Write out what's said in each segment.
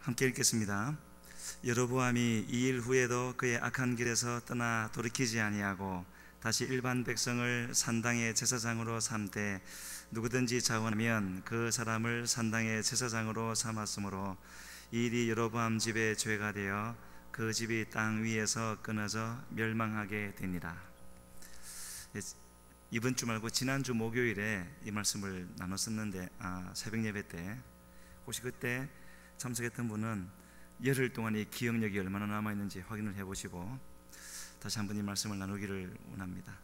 함께 읽겠습니다. 여로보암이 이 일 후에도 그의 악한 길에서 떠나 돌이키지 아니하고 다시 일반 백성을 산당의 제사장으로 삼되 누구든지 자원하면 그 사람을 산당의 제사장으로 삼았으므로 이 일이 여로보암 집의 죄가 되어 그 집이 땅 위에서 끊어져 멸망하게 되니라. 이번 주 말고 지난주 목요일에 이 말씀을 나눴었는데 새벽 예배 때 혹시 그때 참석했던 분은 열흘 동안 이 기억력이 얼마나 남아있는지 확인을 해보시고 다시 한번 이 말씀을 나누기를 원합니다.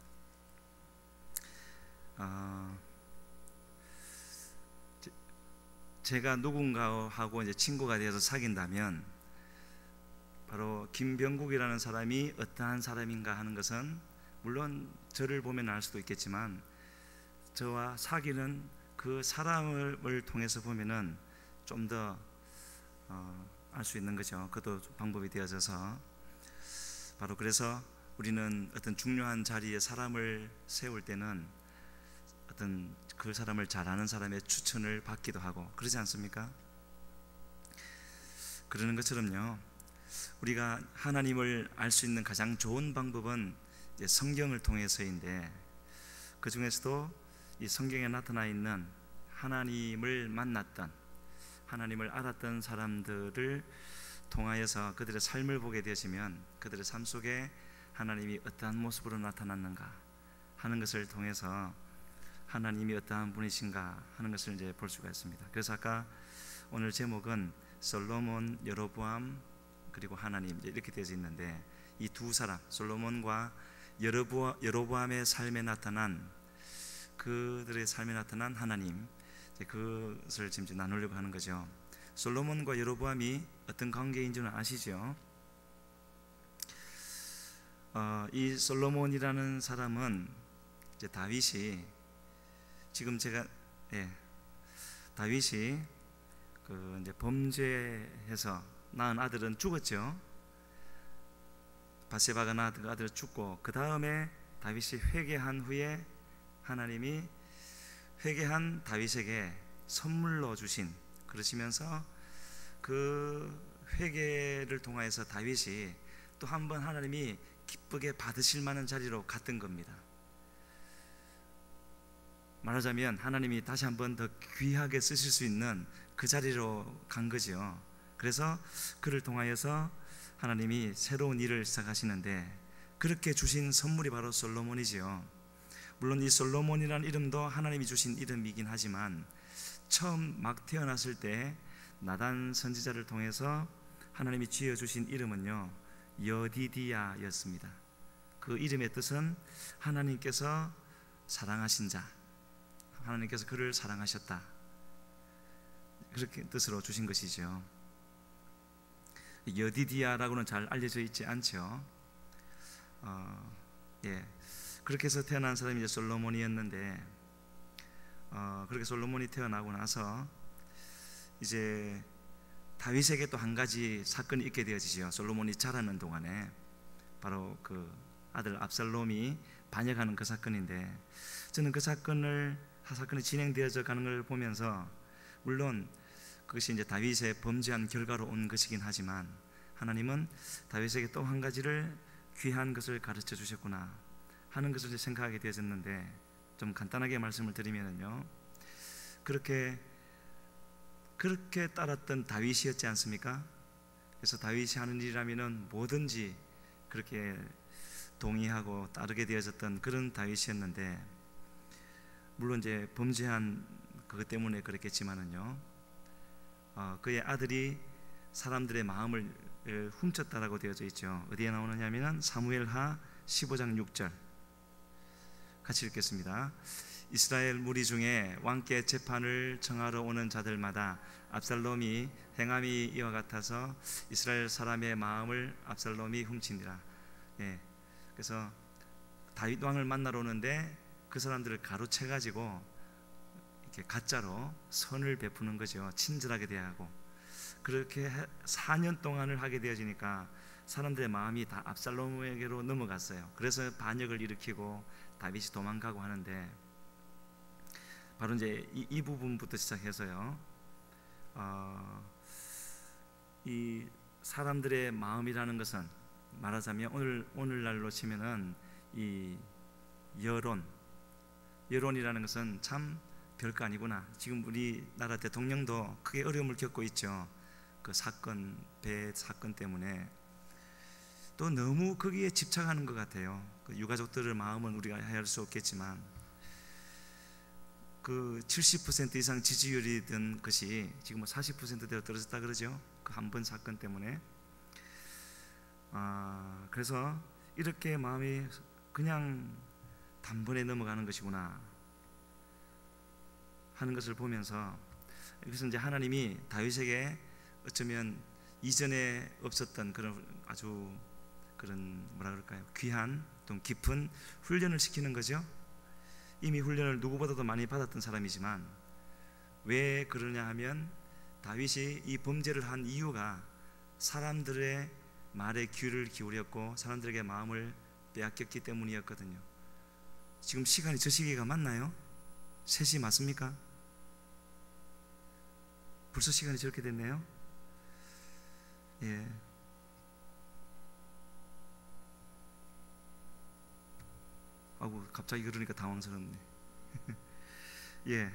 제가 누군가하고 이제 친구가 되어서 사귄다면 바로 김병국이라는 사람이 어떠한 사람인가 하는 것은 물론 저를 보면 알 수도 있겠지만 저와 사귀는 그 사람을 통해서 보면은 좀 더 알 수 있는 거죠. 그것도 방법이 되어져서 바로 그래서 우리는 어떤 중요한 자리에 사람을 세울 때는 어떤 그 사람을 잘 아는 사람의 추천을 받기도 하고 그러지 않습니까? 그러는 것처럼요, 우리가 하나님을 알 수 있는 가장 좋은 방법은 성경을 통해서인데 그 중에서도 이 성경에 나타나 있는 하나님을 만났던 하나님을 알았던 사람들을 통하여서 그들의 삶을 보게 되시면 그들의 삶 속에 하나님이 어떠한 모습으로 나타났는가 하는 것을 통해서 하나님이 어떠한 분이신가 하는 것을 이제 볼 수가 있습니다. 그래서 아까 오늘 제목은 솔로몬, 여로보암 그리고 하나님 이렇게 되어 있는데 이 두 사람 솔로몬과 여로보암의 삶에 나타난 그들의 삶에 나타난 하나님 그것을 지금 나누려고 하는 거죠. 솔로몬과 여로보암이 어떤 관계인 줄은 아시죠? 이 솔로몬이라는 사람은 이제 다윗이 지금 제가 다윗이 그 이제 범죄해서 낳은 아들은 죽었죠. 바세바가 낳은 그 아들은 죽고 그 다음에 다윗이 회개한 후에 하나님이 회개한 다윗에게 선물로 주신 그러시면서 그 회개를 통하여서 다윗이 또 한 번 하나님이 기쁘게 받으실 만한 자리로 갔던 겁니다. 말하자면 하나님이 다시 한 번 더 귀하게 쓰실 수 있는 그 자리로 간 거죠. 그래서 그를 통하여서 하나님이 새로운 일을 시작하시는데 그렇게 주신 선물이 바로 솔로몬이지요. 물론 이 솔로몬이라는 이름도 하나님이 주신 이름이긴 하지만 처음 막 태어났을 때 나단 선지자를 통해서 하나님이 지어주신 이름은요 여디디야였습니다. 그 이름의 뜻은 하나님께서 사랑하신 자, 하나님께서 그를 사랑하셨다 그렇게 뜻으로 주신 것이죠. 여디디야라고는 잘 알려져 있지 않죠. 그렇게 해서 태어난 사람이 이제 솔로몬이었는데 그렇게 솔로몬이 태어나고 나서 이제 다윗에게 또 한 가지 사건이 있게 되어지죠. 솔로몬이 자라는 동안에 바로 그 아들 압살롬이 반역하는 그 사건인데 저는 그 사건이 진행되어져 가는 걸 보면서 물론 그것이 이제 다윗의 범죄한 결과로 온 것이긴 하지만 하나님은 다윗에게 또 한 가지를 귀한 것을 가르쳐 주셨구나 하는 것을 생각하게 되어졌는데 좀 간단하게 말씀을 드리면요, 그렇게 따랐던 다윗이었지 않습니까? 그래서 다윗이 하는 일이라면은 뭐든지 그렇게 동의하고 따르게 되어졌던 그런 다윗이었는데 물론 이제 범죄한 그것 때문에 그랬겠지만은요, 그의 아들이 사람들의 마음을 훔쳤다라고 되어져 있죠. 어디에 나오느냐면은 사무엘하 15장 6절 같이 읽겠습니다. 이스라엘 무리 중에 왕께 재판을 청하러 오는 자들마다 압살롬이 행함이 이와 같아서 이스라엘 사람의 마음을 압살롬이 훔치니라. 그래서 다윗 왕을 만나러 오는데 그 사람들을 가로채 가지고 이렇게 가짜로 선을 베푸는 거죠. 친절하게 대하고. 그렇게 4년 동안을 하게 되어지니까 사람들의 마음이 다 압살롬에게로 넘어갔어요. 그래서 반역을 일으키고 다윗이 도망가고 하는데 바로 이제 이 부분부터 시작해서요, 이 사람들의 마음이라는 것은 말하자면 오늘날로 치면은 이 여론이라는 것은 참 별거 아니구나. 지금 우리나라 대통령도 크게 어려움을 겪고 있죠. 그 배 사건 때문에 또 너무 거기에 집착하는 것 같아요. 그 유가족들의 마음은 우리가 헤아릴 수 없겠지만 그 70% 이상 지지율이던 것이 지금 40%대로 떨어졌다 그러죠. 그 한 번 사건 때문에. 그래서 이렇게 마음이 그냥 단번에 넘어가는 것이구나 하는 것을 보면서, 여기서 이제 하나님이 다윗에게 어쩌면 이전에 없었던 그런 아주 그런 뭐라 그럴까요? 귀한 또 깊은 훈련을 시키는 거죠. 이미 훈련을 누구보다도 많이 받았던 사람이지만 왜 그러냐 하면 다윗이 이 범죄를 한 이유가 사람들의 말에 귀를 기울였고 사람들에게 마음을 빼앗겼기 때문이었거든요. 지금 시간이 저 시기가 맞나요? 3시 맞습니까? 벌써 시간이 저렇게 됐네요. 예. 아이고, 갑자기 그러니까 당황스럽네. 예.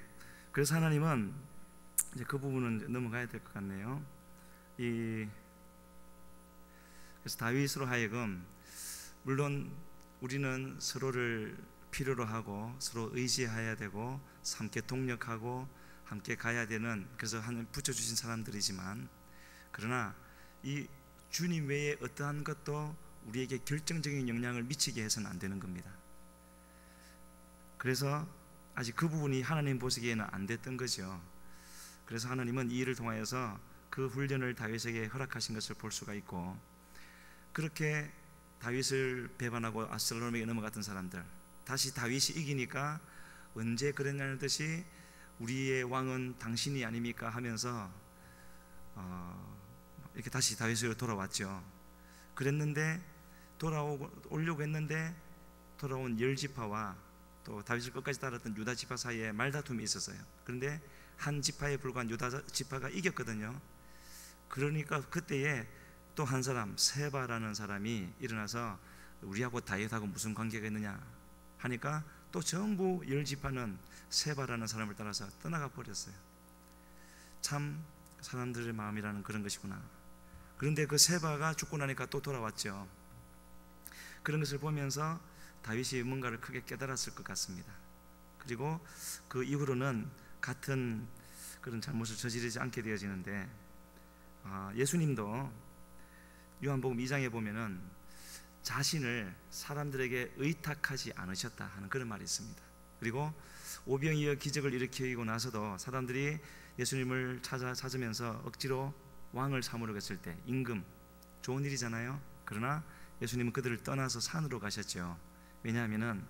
그래서 하나님은 이제 그 부분은 넘어가야 될 것 같네요. 그래서 다윗으로 하여금, 물론 우리는 서로를 필요로 하고 서로 의지해야 되고 함께 동력하고 함께 가야 되는, 그래서 하나님 붙여주신 사람들이지만, 그러나 이 주님 외에 어떠한 것도 우리에게 결정적인 영향을 미치게 해서는 안 되는 겁니다. 그래서 아직 그 부분이 하나님 보시기에는 안 됐던 거죠. 그래서 하나님은 이 일을 통하여서 그 훈련을 다윗에게 허락하신 것을 볼 수가 있고, 그렇게 다윗을 배반하고 압살롬에게 넘어갔던 사람들, 다시 다윗이 이기니까 언제 그랬냐는 듯이 우리의 왕은 당신이 아닙니까 하면서 이렇게 다시 다윗으로 돌아왔죠. 그랬는데 돌아오려고 했는데 돌아온 10지파와 또 다윗을 끝까지 따랐던 유다 지파 사이에 말다툼이 있었어요. 그런데 한 지파에 불과한 유다 지파가 이겼거든요. 그러니까 그때에 또 한 사람, 세바라는 사람이 일어나서 우리하고 다윗하고 무슨 관계가 있느냐 하니까 또 전부 10지파는 세바라는 사람을 따라서 떠나가 버렸어요. 참 사람들의 마음이라는 그런 것이구나. 그런데 그 세바가 죽고 나니까 또 돌아왔죠. 그런 것을 보면서 다윗이 뭔가를 크게 깨달았을 것 같습니다. 그리고 그 이후로는 같은 그런 잘못을 저지르지 않게 되어지는데, 예수님도 요한복음 2장에 보면은 자신을 사람들에게 의탁하지 않으셨다 하는 그런 말이 있습니다. 그리고 오병이어 기적을 일으키고 나서도 사람들이 예수님을 찾으면서 억지로 왕을 삼으려고 했을 때, 임금, 좋은 일이잖아요. 그러나 예수님은 그들을 떠나서 산으로 가셨죠. 왜냐하면은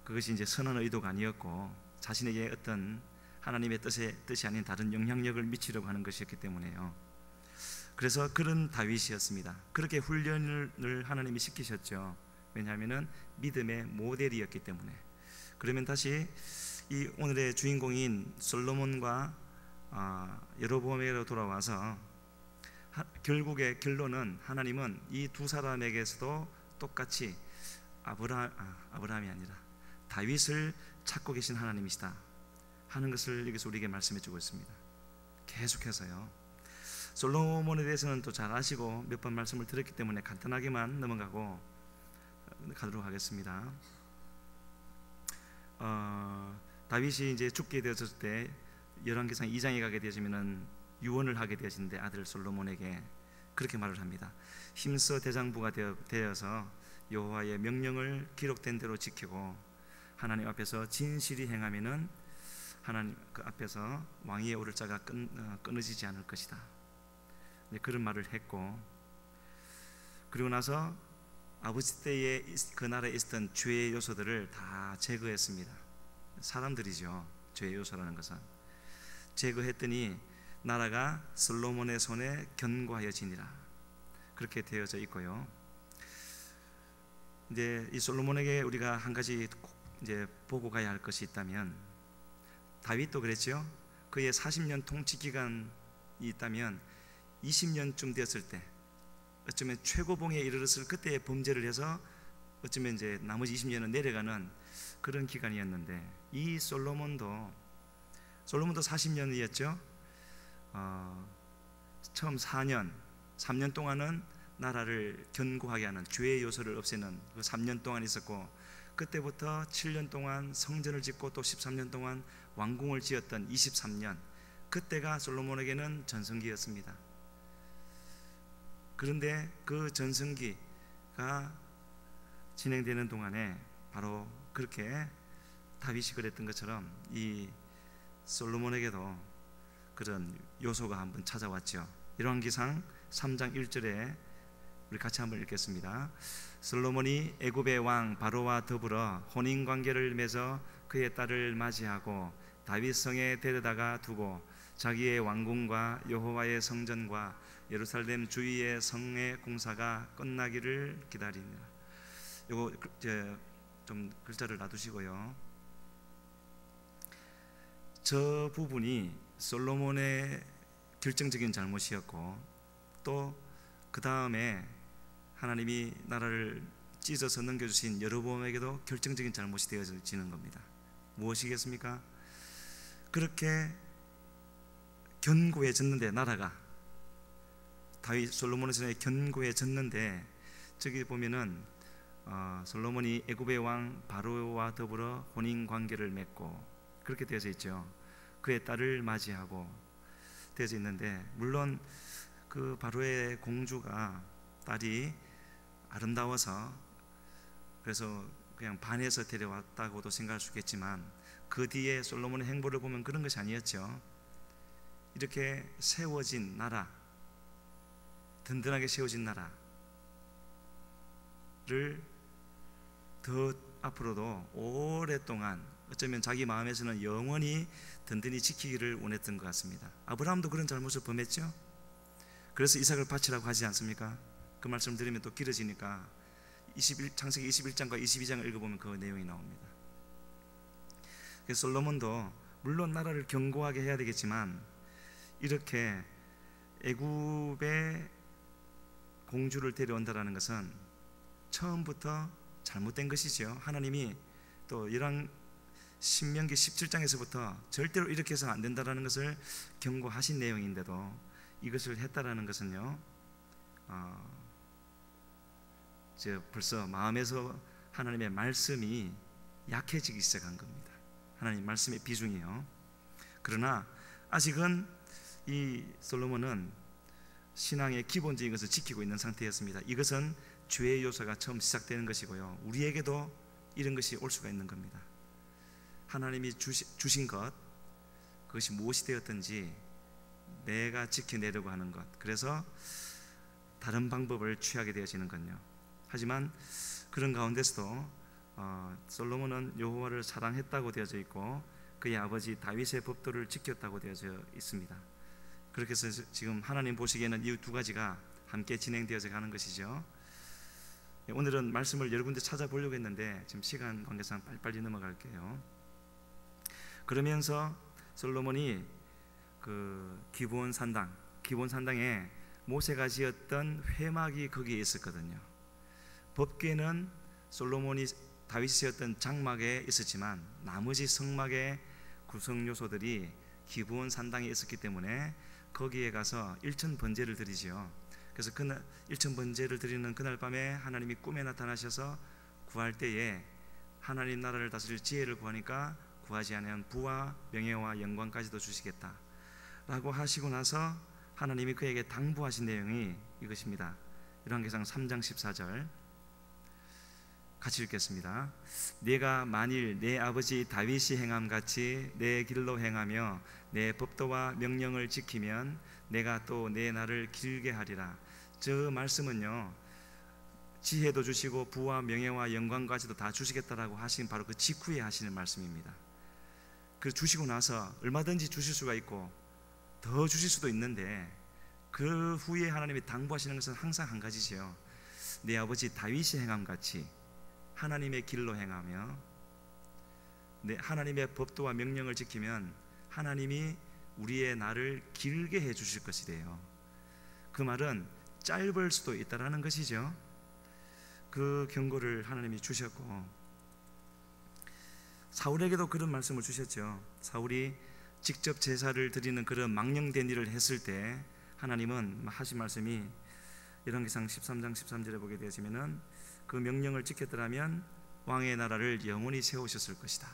그것이 이제 선한 의도가 아니었고 자신에게 어떤 하나님의 뜻이 아닌 다른 영향력을 미치려고 하는 것이었기 때문에요. 그래서 그런 다윗이었습니다. 그렇게 훈련을 하나님이 시키셨죠. 왜냐하면은 믿음의 모델이었기 때문에. 그러면 다시 이 오늘의 주인공인 솔로몬과 여로보암에게로 돌아와서 결국의 결론은 하나님은 이 두 사람에게서도 똑같이 아브라함이 아니라 다윗을 찾고 계신 하나님이시다 하는 것을 여기서 우리에게 말씀해 주고 있습니다. 계속해서요. 솔로몬에 대해서는 또 잘 아시고 몇 번 말씀을 드렸기 때문에 간단하게만 넘어가고 가도록 하겠습니다. 다윗이 이제 죽게 되었을 때 열왕기상 2장에 가게 되어지면은 유언을 하게 되어지는데 아들 솔로몬에게 그렇게 말을 합니다. 힘써 대장부가 되어서 여호와의 명령을 기록된 대로 지키고 하나님 앞에서 진실이 행하면은 하나님 그 앞에서 왕위에 오를 자가 끊어지지 않을 것이다. 그런 말을 했고, 그리고 나서 아버지 때에 그 나라에 있었던 죄의 요소들을 다 제거했습니다. 사람들이죠. 죄의 요소라는 것은 제거했더니 나라가 솔로몬의 손에 견고하여지니라 그렇게 되어져 있고요. 이제 이 솔로몬에게 우리가 한 가지 이제 보고 가야 할 것이 있다면, 다윗도 그랬죠. 그의 40년 통치 기간이 있다면 20년쯤 되었을 때, 어쩌면 최고봉에 이르렀을 그때의 범죄를 해서 어쩌면 이제 나머지 20년은 내려가는 그런 기간이었는데, 이 솔로몬도 40년이었죠. 처음 3년 동안은 나라를 견고하게 하는 죄의 요소를 없애는 그 3년 동안 있었고, 그때부터 7년 동안 성전을 짓고 또 13년 동안 왕궁을 지었던 23년, 그때가 솔로몬에게는 전성기였습니다. 그런데 그 전성기가 진행되는 동안에 바로 그렇게 다윗이 그랬던 것처럼 이 솔로몬에게도 그런 요소가 한번 찾아왔죠. 열왕기상 3장 1절에 우리 같이 한번 읽겠습니다. 솔로몬이 애굽의 왕 바로와 더불어 혼인관계를 맺어 그의 딸을 맞이하고 다윗 성에 데려다가 두고 자기의 왕궁과 여호와의 성전과 예루살렘 주위의 성의 공사가 끝나기를 기다리니라. 요거 좀 글자를 놔두시고요. 저 부분이 솔로몬의 결정적인 잘못이었고, 또 그 다음에 하나님이 나라를 찢어서 넘겨주신 여로보암에게도 결정적인 잘못이 되어지는 겁니다. 무엇이겠습니까? 그렇게 견고해졌는데, 나라가 다윗 솔로몬의 전에 견고해졌는데, 저기 보면은 솔로몬이 애굽의 왕 바로와 더불어 혼인 관계를 맺고 그렇게 되어져 있죠. 그의 딸을 맞이하고 되어져 있는데, 물론 그 바로의 공주가 딸이 아름다워서 그래서 그냥 반해서 데려왔다고도 생각할 수 있겠지만, 그 뒤에 솔로몬의 행보를 보면 그런 것이 아니었죠. 이렇게 세워진 나라, 든든하게 세워진 나라를 더 앞으로도 오랫동안, 어쩌면 자기 마음에서는 영원히 든든히 지키기를 원했던 것 같습니다. 아브라함도 그런 잘못을 범했죠. 그래서 이삭을 바치라고 하지 않습니까? 그 말씀 드리면 또 길어지니까 창세기 21장과 22장을 읽어보면 그 내용이 나옵니다. 그래서 솔로몬도 물론 나라를 견고하게 해야 되겠지만, 이렇게 애굽의 공주를 데려온다라는 것은 처음부터 잘못된 것이죠. 하나님이 또 신명기 17장에서부터 절대로 이렇게 해서는 안 된다라는 것을 경고하신 내용인데도 이것을 했다라는 것은요, 벌써 마음에서 하나님의 말씀이 약해지기 시작한 겁니다. 하나님 말씀의 비중이요. 그러나 아직은 이 솔로몬은 신앙의 기본적인 것을 지키고 있는 상태였습니다. 이것은 죄의 요소가 처음 시작되는 것이고요, 우리에게도 이런 것이 올 수가 있는 겁니다. 하나님이 주신 것, 그것이 무엇이 되었든지 내가 지켜내려고 하는 것, 그래서 다른 방법을 취하게 되어지는 건요. 하지만 그런 가운데서도 솔로몬은 여호와를 사랑했다고 되어져 있고, 그의 아버지 다윗의 법도를 지켰다고 되어져 있습니다. 그렇게 해서 지금 하나님 보시기에는 이 두 가지가 함께 진행되어져 가는 것이죠. 오늘은 말씀을 여러 군데 찾아보려고 했는데 지금 시간 관계상 빨리빨리 넘어갈게요. 그러면서 솔로몬이 그 기브온 산당에 모세가 지었던 회막이 거기에 있었거든요. 법궤는 솔로몬이 다윗이 지었던 장막에 있었지만, 나머지 성막의 구성 요소들이 기브온 산당에 있었기 때문에 거기에 가서 일천 번제를 드리지요. 그래서 그날 일천 번제를 드리는 그날 밤에 하나님이 꿈에 나타나셔서 구할 때에 하나님 나라를 다스릴 지혜를 구하니까 구하지 않으면 부와 명예와 영광까지도 주시겠다 라고 하시고 나서 하나님이 그에게 당부하신 내용이 이것입니다. 열왕기상 3장 14절 같이 읽겠습니다. 네가 만일 내 아버지 다윗이 행함같이 내 길로 행하며 내 법도와 명령을 지키면 내가 또 내 날을 길게 하리라. 저 말씀은요, 지혜도 주시고 부와 명예와 영광까지도 다 주시겠다라고 하신 바로 그 직후에 하시는 말씀입니다. 그 주시고 나서 얼마든지 주실 수가 있고 더 주실 수도 있는데, 그 후에 하나님이 당부하시는 것은 항상 한 가지지요. 내 아버지 다윗이 행함같이 하나님의 길로 행하며 하나님의 법도와 명령을 지키면 하나님이 우리의 날을 길게 해 주실 것이래요. 그 말은 짧을 수도 있다라는 것이죠. 그 경고를 하나님이 주셨고, 사울에게도 그런 말씀을 주셨죠. 사울이 직접 제사를 드리는 그런 망령된 일을 했을 때 하나님은 하신 말씀이 열왕기상 13장 13절에 보게 되어지면은 그 명령을 지켰더라면 왕의 나라를 영원히 세우셨을 것이다.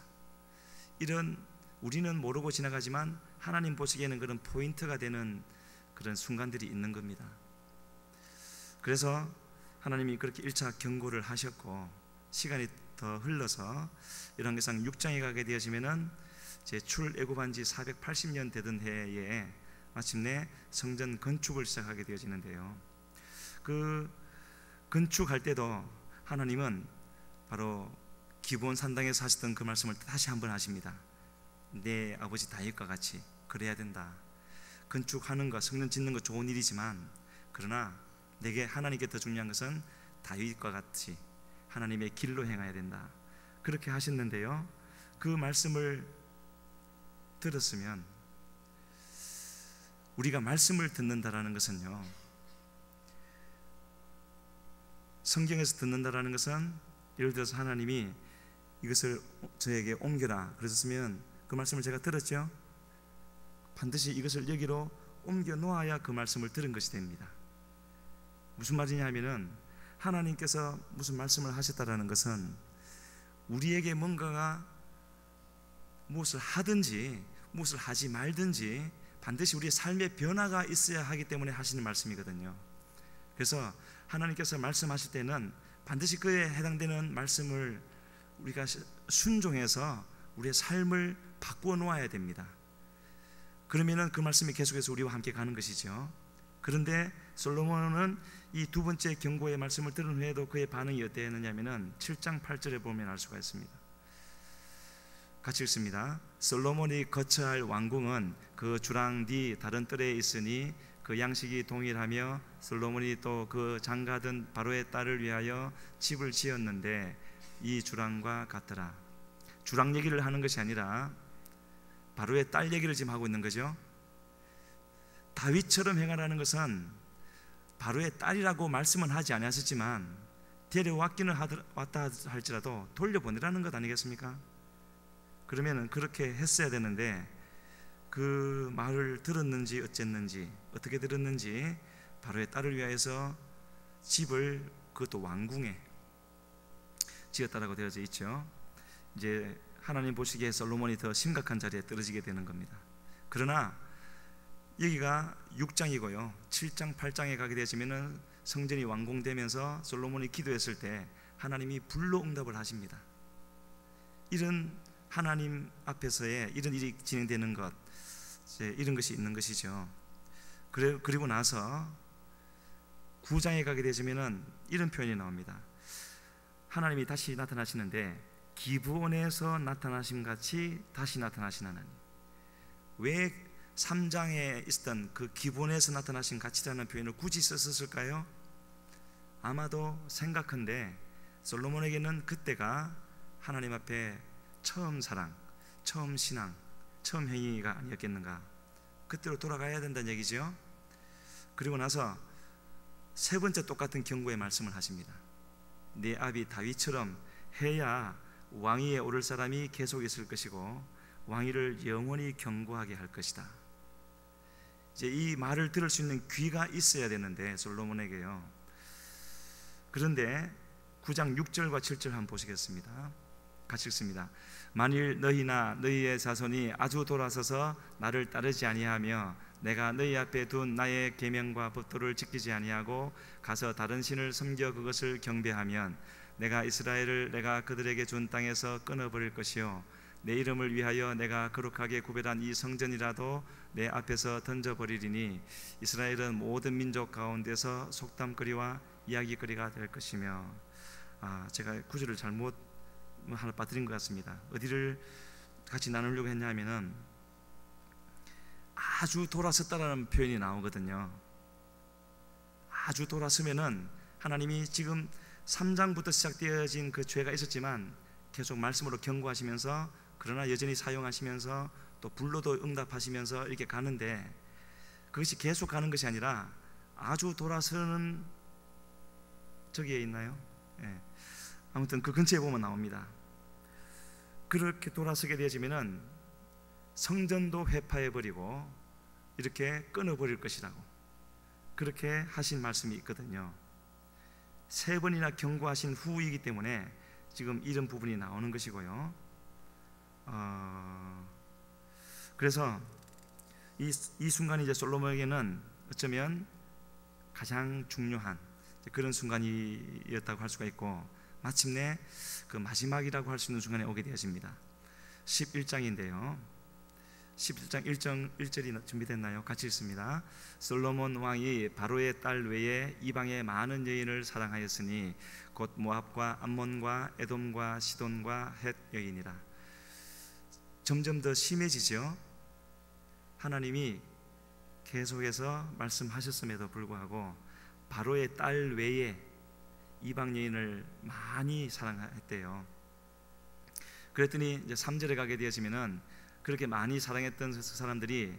이런 우리는 모르고 지나가지만 하나님 보시기에는 그런 포인트가 되는 그런 순간들이 있는 겁니다. 그래서 하나님이 그렇게 1차 경고를 하셨고, 시간이 더 흘러서 열왕기상 6장에 가게 되어지면은 제 출애굽한 지 480년 되던 해에 마침내 성전 건축을 시작하게 되어지는데요. 그 건축할 때도 하나님은 바로 기브온 산당에서 하셨던 그 말씀을 다시 한번 하십니다. 내 아버지 다윗과 같이 그래야 된다. 건축하는 것, 성전 짓는 것 좋은 일이지만, 그러나 내게 하나님께 더 중요한 것은 다윗과 같이 하나님의 길로 행해야 된다. 그렇게 하셨는데요, 그 말씀을 들었으면, 우리가 말씀을 듣는다라는 것은요, 성경에서 듣는다라는 것은 예를 들어서 하나님이 이것을 저에게 옮겨라 그러셨으면 그 말씀을 제가 들었죠. 반드시 이것을 여기로 옮겨 놓아야 그 말씀을 들은 것이 됩니다. 무슨 말이냐 하면은, 하나님께서 무슨 말씀을 하셨다라는 것은 우리에게 뭔가가 무엇을 하든지 무엇을 하지 말든지 반드시 우리의 삶의 변화가 있어야 하기 때문에 하시는 말씀이거든요. 그래서 하나님께서 말씀하실 때는 반드시 그에 해당되는 말씀을 우리가 순종해서 우리의 삶을 바꾸어 놓아야 됩니다. 그러면은 그 말씀이 계속해서 우리와 함께 가는 것이죠. 그런데 솔로몬은 이 두 번째 경고의 말씀을 들은 후에도 그의 반응이 어땠느냐면은 7장 8절에 보면 알 수가 있습니다. 같이 읽습니다. 솔로몬이 거처할 왕궁은 그 주랑 뒤 다른 뜰에 있으니 그 양식이 동일하며 솔로몬이 또 그 장가든 바로의 딸을 위하여 집을 지었는데 이 주랑과 같더라. 주랑 얘기를 하는 것이 아니라 바로의 딸 얘기를 지금 하고 있는 거죠. 다윗처럼 행하라는 것은 바로의 딸이라고 말씀은 하지 않았었지만 데려왔기는 왔다 할지라도 돌려보내라는 것 아니겠습니까? 그러면은 그렇게 했어야 되는데 그 말을 들었는지 어쨌는지 어떻게 들었는지 바로의 딸을 위하여서 집을, 그것도 왕궁에 지었다라고 되어져 있죠. 이제 하나님 보시기에 솔로몬이 더 심각한 자리에 떨어지게 되는 겁니다. 그러나 여기가 6장이고요 7장 8장에 가게 되시면은 성전이 완공되면서 솔로몬이 기도했을 때 하나님이 불로 응답을 하십니다. 이런 하나님 앞에서의 이런 일이 진행되는 것, 이런 것이 있는 것이죠. 그리고 나서 9장에 가게 되시면은 이런 표현이 나옵니다. 하나님이 다시 나타나시는데 기브온에서 나타나심 같이 다시 나타나신 하나님. 왜 3장에 있었던 그 기브온에서 나타나신 같이라는 표현을 굳이 썼을까요? 아마도 생각한데 솔로몬에게는 그때가 하나님 앞에 처음 사랑, 처음 신앙, 처음 행위가 아니었겠는가. 그때로 돌아가야 된다는 얘기죠. 그리고 나서 세 번째 똑같은 경고의 말씀을 하십니다. 내 아비 다윗처럼 해야 왕위에 오를 사람이 계속 있을 것이고 왕위를 영원히 경고하게 할 것이다. 이제 이 말을 들을 수 있는 귀가 있어야 되는데 솔로몬에게요. 그런데 9장 6절과 7절 한번 보시겠습니다. 같이 읽습니다. 만일 너희나 너희의 자손이 아주 돌아서서 나를 따르지 아니하며 내가 너희 앞에 둔 나의 계명과 법도를 지키지 아니하고 가서 다른 신을 섬겨 그것을 경배하면 내가 이스라엘을 내가 그들에게 준 땅에서 끊어버릴 것이요 내 이름을 위하여 내가 거룩하게 구별한 이 성전이라도 내 앞에서 던져버리리니 이스라엘은 모든 민족 가운데서 속담거리와 이야기거리가 될 것이며. 제가 구절을 잘못 하나 빠뜨린 것 같습니다. 어디를 같이 나누려고 했냐면은 아주 돌아섰다라는 표현이 나오거든요. 아주 돌아서면은 하나님이 지금 3장부터 시작되어진 그 죄가 있었지만 계속 말씀으로 경고하시면서 그러나 여전히 사용하시면서 또 불로도 응답하시면서 이렇게 가는데 그것이 계속 가는 것이 아니라 아주 돌아서는 저기에 있나요? 예. 아무튼 그 근처에 보면 나옵니다. 그렇게 돌아서게 되어지면은 성전도 회파해버리고 이렇게 끊어버릴 것이라고 그렇게 하신 말씀이 있거든요. 3번이나 경고하신 후이기 때문에 지금 이런 부분이 나오는 것이고요. 그래서 이 순간이 이제 솔로몬에게는 어쩌면 가장 중요한 그런 순간이었다고 할 수가 있고, 마침내 그 마지막이라고 할 수 있는 순간에 오게 되어집니다. 11장인데요 11장 1절이 준비됐나요? 같이 읽습니다. 솔로몬 왕이 바로의 딸 외에 이방의 많은 여인을 사랑하였으니 곧 모압과 암몬과 에돔과 시돈과 헷 여인이라. 점점 더 심해지죠. 하나님이 계속해서 말씀하셨음에도 불구하고 바로의 딸 외에 이방 여인을 많이 사랑했대요. 그랬더니 이제 3절에 가게 되어지면은 그렇게 많이 사랑했던 사람들이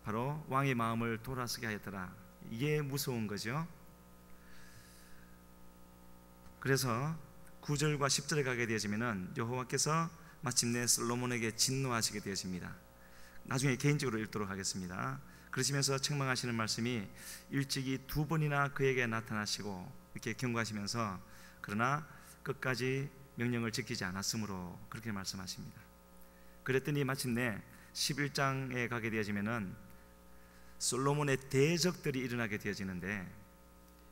바로 왕의 마음을 돌아서게 하였더라. 이게 무서운 거죠. 그래서 9절과 10절에 가게 되어지면은 여호와께서 마침내 솔로몬에게 진노하시게 되어집니다. 나중에 개인적으로 읽도록 하겠습니다. 그러시면서 책망하시는 말씀이 일찍이 2번이나 그에게 나타나시고 이렇게 경고하시면서 그러나 끝까지 명령을 지키지 않았으므로 그렇게 말씀하십니다. 그랬더니 마침내 11장에 가게 되어지면은 솔로몬의 대적들이 일어나게 되어지는데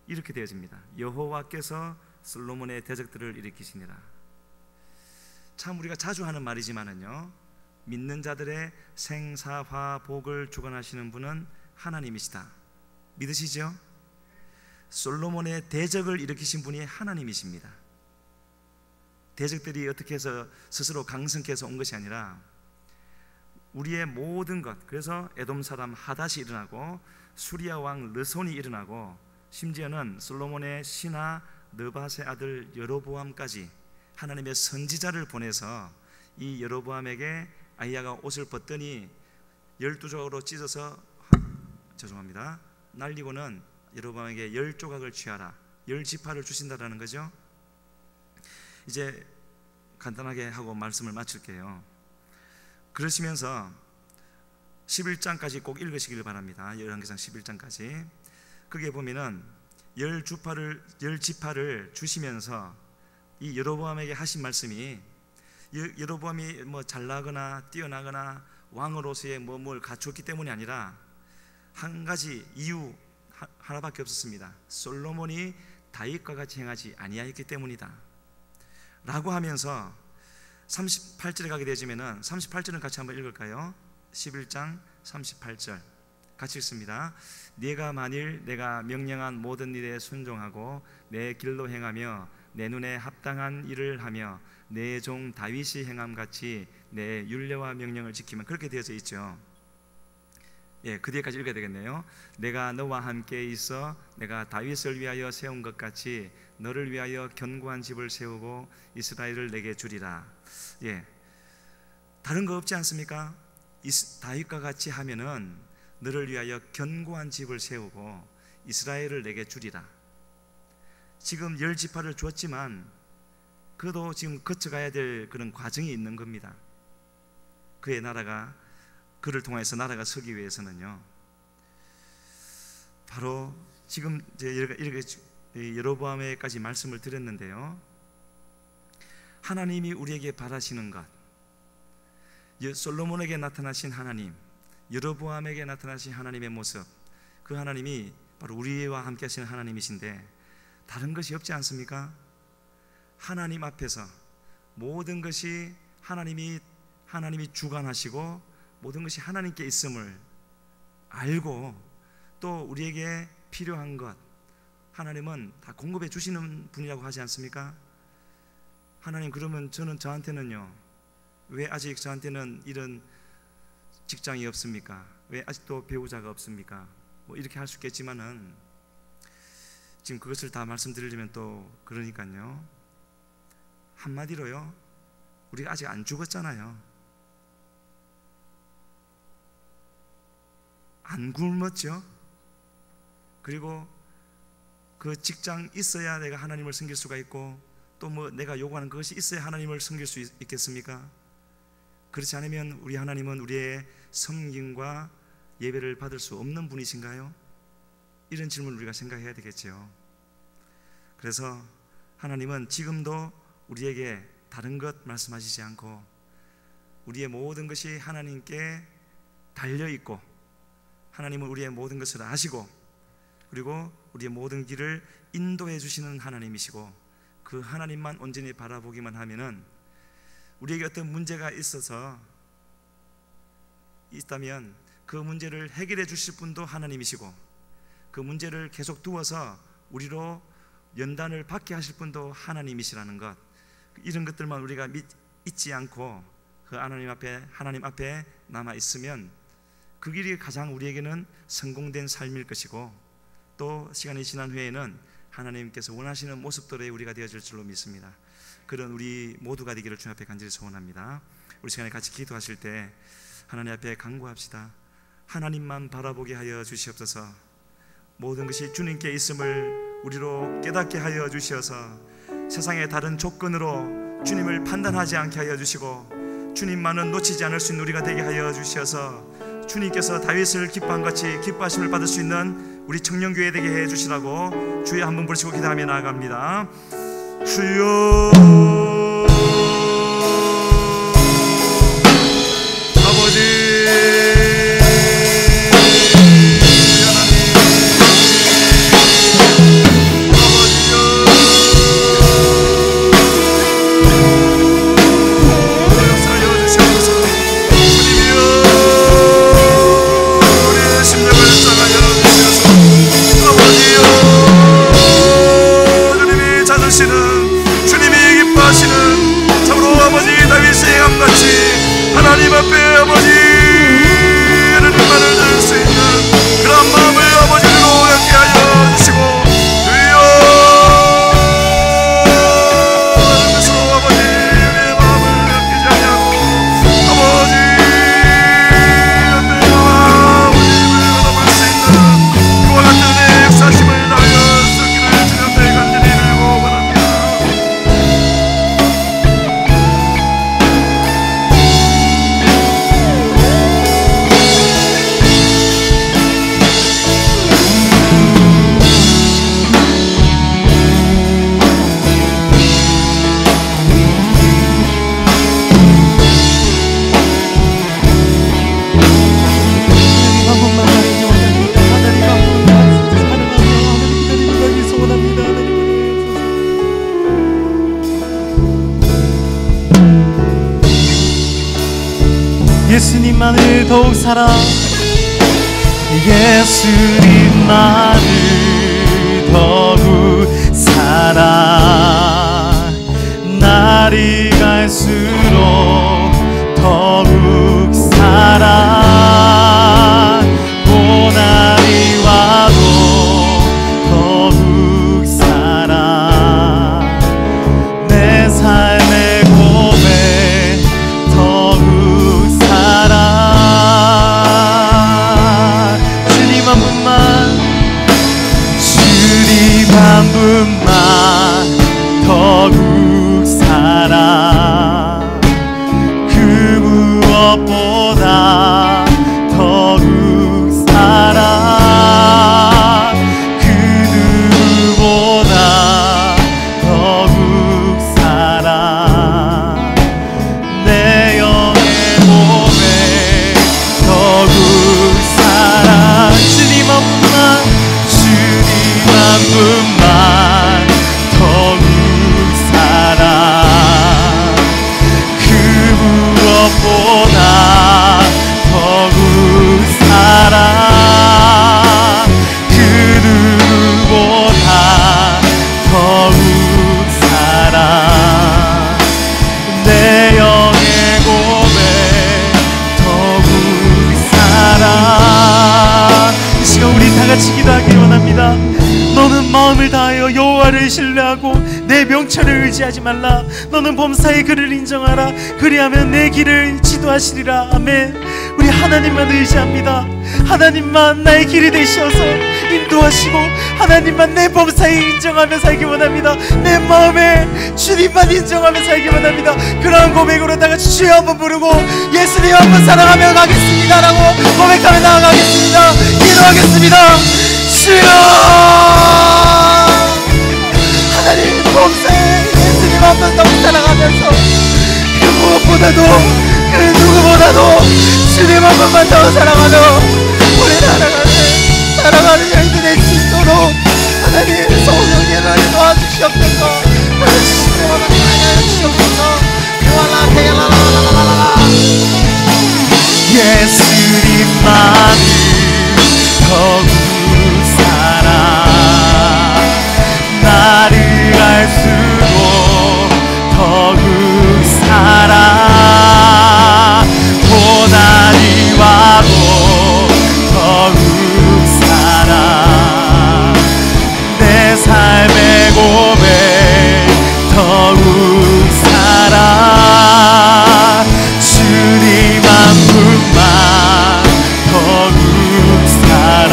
이렇게 되어집니다. 여호와께서 솔로몬의 대적들을 일으키시니라. 참 우리가 자주 하는 말이지만은요, 믿는 자들의 생사화복을 주관하시는 분은 하나님이시다. 믿으시죠? 솔로몬의 대적을 일으키신 분이 하나님이십니다. 대적들이 어떻게 해서 스스로 강성해서 온 것이 아니라 우리의 모든 것, 그래서 에돔 사람 하닷이 일어나고 수리아 왕 르손이 일어나고 심지어는 솔로몬의 신하 느밧의 아들 여로보암까지 하나님의 선지자를 보내서 이 여로보암에게 아히야가 옷을 벗더니 12조각으로 찢어서 날리고는 여로보암에게 10조각을 취하라, 10지파를 주신다라는 거죠. 이제 간단하게 하고 말씀을 마칠게요. 그러시면서 11장까지 꼭 읽으시길 바랍니다. 열왕기상 11장까지. 거기에 보면은 10지파를 주시면서 이 여로보암에게 하신 말씀이, 여로보암이 뭐 잘나거나 뛰어나거나 왕으로서의 뭘 갖추었기 때문이 아니라 한 가지 이유 하나밖에 없었습니다. 솔로몬이 다윗과 같이 행하지 아니하였기 때문이다 라고 하면서 38절에 가게 되지면은 38절은 같이 한번 읽을까요? 11장 38절 같이 읽습니다. 네가 만일 내가 명령한 모든 일에 순종하고 내 길로 행하며 내 눈에 합당한 일을 하며 내 종 다윗이 행함같이 내 율례와 명령을 지키면, 그렇게 되어져 있죠. 예, 그 뒤에까지 읽어야 되겠네요. 내가 너와 함께 있어 내가 다윗을 위하여 세운 것 같이 너를 위하여 견고한 집을 세우고 이스라엘을 내게 주리라. 예, 다른 거 없지 않습니까? 다윗과 같이 하면은 너를 위하여 견고한 집을 세우고 이스라엘을 내게 주리라. 지금 10지파를 주었지만 그도 지금 거쳐가야 될 그런 과정이 있는 겁니다. 그의 나라가, 그를 통해서 나라가 서기 위해서는요, 바로 지금 이렇게 여로보암에까지 말씀을 드렸는데요, 하나님이 우리에게 바라시는 것, 솔로몬에게 나타나신 하나님, 여로보암에게 나타나신 하나님의 모습, 그 하나님이 바로 우리와 함께 하시는 하나님이신데 다른 것이 없지 않습니까? 하나님 앞에서 모든 것이 하나님이 주관하시고 모든 것이 하나님께 있음을 알고 또 우리에게 필요한 것 하나님은 다 공급해 주시는 분이라고 하지 않습니까? 하나님, 그러면 저한테는요, 왜 아직 저한테는 이런 직장이 없습니까? 왜 아직도 배우자가 없습니까? 뭐 이렇게 할 수 있겠지만은 지금 그것을 다 말씀드리려면 또 그러니까요, 한마디로요, 우리가 아직 안 죽었잖아요. 안 굶었죠? 그리고 그 직장 있어야 내가 하나님을 섬길 수가 있고, 또 뭐 내가 요구하는 그것이 있어야 하나님을 섬길 수 있겠습니까? 그렇지 않으면 우리 하나님은 우리의 섬김과 예배를 받을 수 없는 분이신가요? 이런 질문을 우리가 생각해야 되겠죠. 그래서 하나님은 지금도 우리에게 다른 것 말씀하시지 않고 우리의 모든 것이 하나님께 달려있고, 하나님은 우리의 모든 것을 아시고, 그리고 우리의 모든 길을 인도해 주시는 하나님이시고, 그 하나님만 온전히 바라보기만 하면은 우리에게 어떤 문제가 있다면 그 문제를 해결해 주실 분도 하나님이시고, 그 문제를 계속 두어서 우리로 연단을 받게 하실 분도 하나님이시라는 것, 이런 것들만 우리가 잊지 않고 그 하나님 앞에 남아 있으면 그 길이 가장 우리에게는 성공된 삶일 것이고, 또 시간이 지난 후에는 하나님께서 원하시는 모습들의 우리가 되어질 줄로 믿습니다. 그런 우리 모두가 되기를 주님 앞에 간절히 소원합니다. 우리 시간에 같이 기도하실 때 하나님 앞에 간구합시다. 하나님만 바라보게 하여 주시옵소서. 모든 것이 주님께 있음을 우리로 깨닫게 하여 주시어서 세상의 다른 조건으로 주님을 판단하지 않게 하여 주시고, 주님만은 놓치지 않을 수 있는 우리가 되게 하여 주시어서 주님께서 다윗을 기뻐한 같이 기뻐하심을 받을 수 있는 우리 청년교회 되게 해 주시라고 주여 한번 부르시고 기도하며 나아갑니다. 주여 아버지, 하나님 앞에 아버지 하나님만을 들을 수 있는 그런 마음을 아버지로 갖게 하여 주시고, 주여 다른 것으로 아버지 우리의 마음을 갖게 하고 아버지 앞에 나와 아버지를 받아볼 수 있는 그와 같은 내 역사심을 다하여 쓰기를 주님 앞에 간절히 빌고 원합니다. 예수님만을 더욱 사랑, 예수님만을 더욱 사랑, 날이 갈수록 더욱 사랑, 고난이 와도 더욱 사랑, 내 삶의 고백 더욱 주님 한 분만 더욱 사랑, 그 무엇보다 더욱 사랑, 그 누구보다 더욱 사랑, 내 영의 몸에 더욱 사랑. 주님 한 분만 더욱 사랑, 그 무엇보다 더욱 사랑, 그 누구보다 더욱 사랑, 내 영의 고백 더욱 사랑. 이 시간 우리 다 같이 기도하기 원합니다. 너는 마음을 다하여 여호와를 신뢰하고 내 명철을 의지하지 말라. 너는 범사의 그를 인정하라. 그리하면 내 길을 지도하시리라. 아멘. 우리 하나님만 의지합니다. 하나님만 나의 길이 되시어서 인도하시고 하나님만 내 범사에 인정하며 살기 원합니다. 내 마음에 주님만 인정하며 살기 원합니다. 그러한 고백으로 다같이 주여 한번 부르고 예수님 한번 사랑하며 가겠습니다라고 고백하며 나아가겠습니다. 기도하겠습니다. 주여 하나님 범사에 예수님 한번 더 사랑하면서 그 무엇보다도 그 누구보다도 주님 한 번만 더 사랑하며 우리 살아가는 여인들 될 수 있도록 하나님 성령의 나를 도와주시옵소서. 예수님만을 더욱 사랑 나를 알수록 더욱 사랑 고난이 와도 더욱 사랑 내 삶의 고백 더욱 사랑 주님 한 분만 더욱 사랑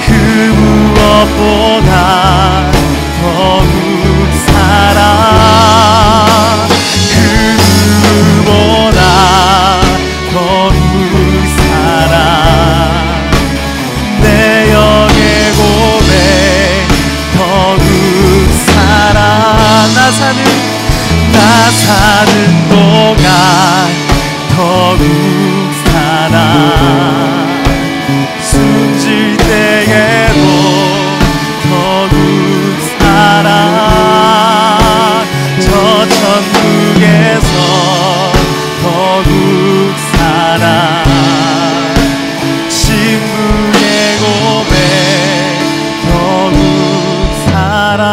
그 무엇보다 더욱 사랑 그 누구보다 더욱 사랑 내 영의 고백 더욱 사랑 나 사는 동안 더욱 사랑 숨질 때에도 더욱 사랑 저 천국에서 더욱 사랑 친구의 고백 더욱 사랑.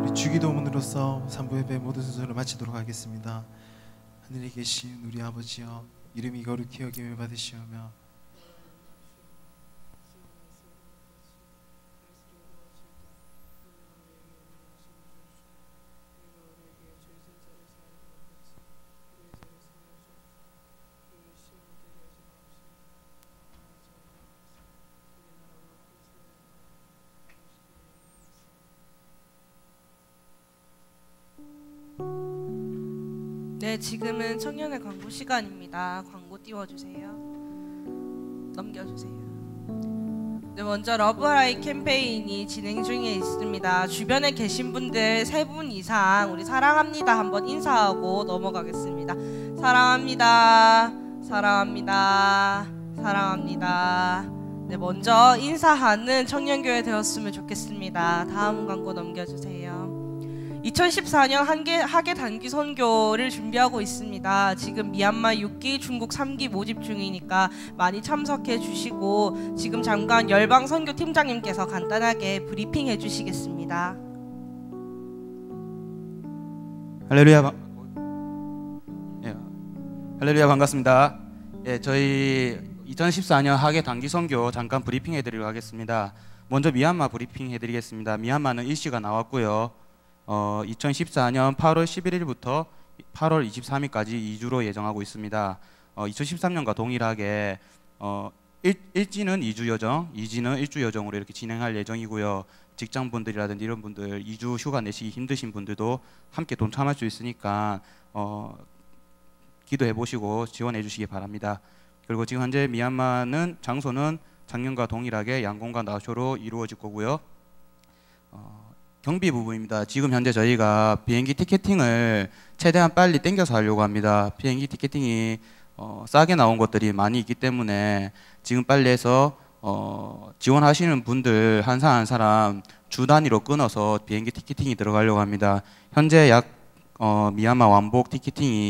우리 주기도문으로서 3부 예배 모든 순서를 마치도록 하겠습니다. 하늘에 계신 우리 아버지여 이름이 거룩히 여김을 받으시오며 네, 지금은 청년의 광고 시간입니다. 광고 띄워주세요. 넘겨주세요. 네, 먼저 러브라이 캠페인이 진행 중에 있습니다. 주변에 계신 분들 3분 이상 우리 사랑합니다 한번 인사하고 넘어가겠습니다. 사랑합니다. 사랑합니다. 사랑합니다. 네, 먼저 인사하는 청년교회 되었으면 좋겠습니다. 다음 광고 넘겨주세요. 2014년 하계 단기 선교를 준비하고 있습니다. 지금 미얀마 6기, 중국 3기 모집 중이니까 많이 참석해 주시고 지금 잠깐 열방 선교 팀장님께서 간단하게 브리핑 해 주시겠습니다. 할렐루야. 할렐루야 반갑습니다. 예, 저희 2014년 하계 단기 선교 잠깐 브리핑 해드리도록 하겠습니다. 먼저 미얀마 브리핑 해드리겠습니다. 미얀마는 일시가 나왔고요. 2014년 8월 11일부터 8월 23일까지 2주로 예정하고 있습니다. 2013년과 동일하게 1지는 2주 여정, 2지는 1주 여정으로 이렇게 진행할 예정이고요. 직장분들이라든지 이런 분들 2주 휴가 내시기 힘드신 분들도 함께 동참할 수 있으니까 기도해 보시고 지원해 주시기 바랍니다. 그리고 지금 현재 미얀마는 장소는 작년과 동일하게 양곤과 나쇼로 이루어질 거고요. 경비 부분입니다. 지금 현재 저희가 비행기 티켓팅을 최대한 빨리 땡겨서 하려고 합니다. 비행기 티켓팅이 싸게 나온 것들이 많이 있기 때문에 지금 빨리 해서 지원하시는 분들 한 사람 한 사람 주 단위로 끊어서 비행기 티켓팅이 들어가려고 합니다. 현재 약 미얀마 왕복 티켓팅이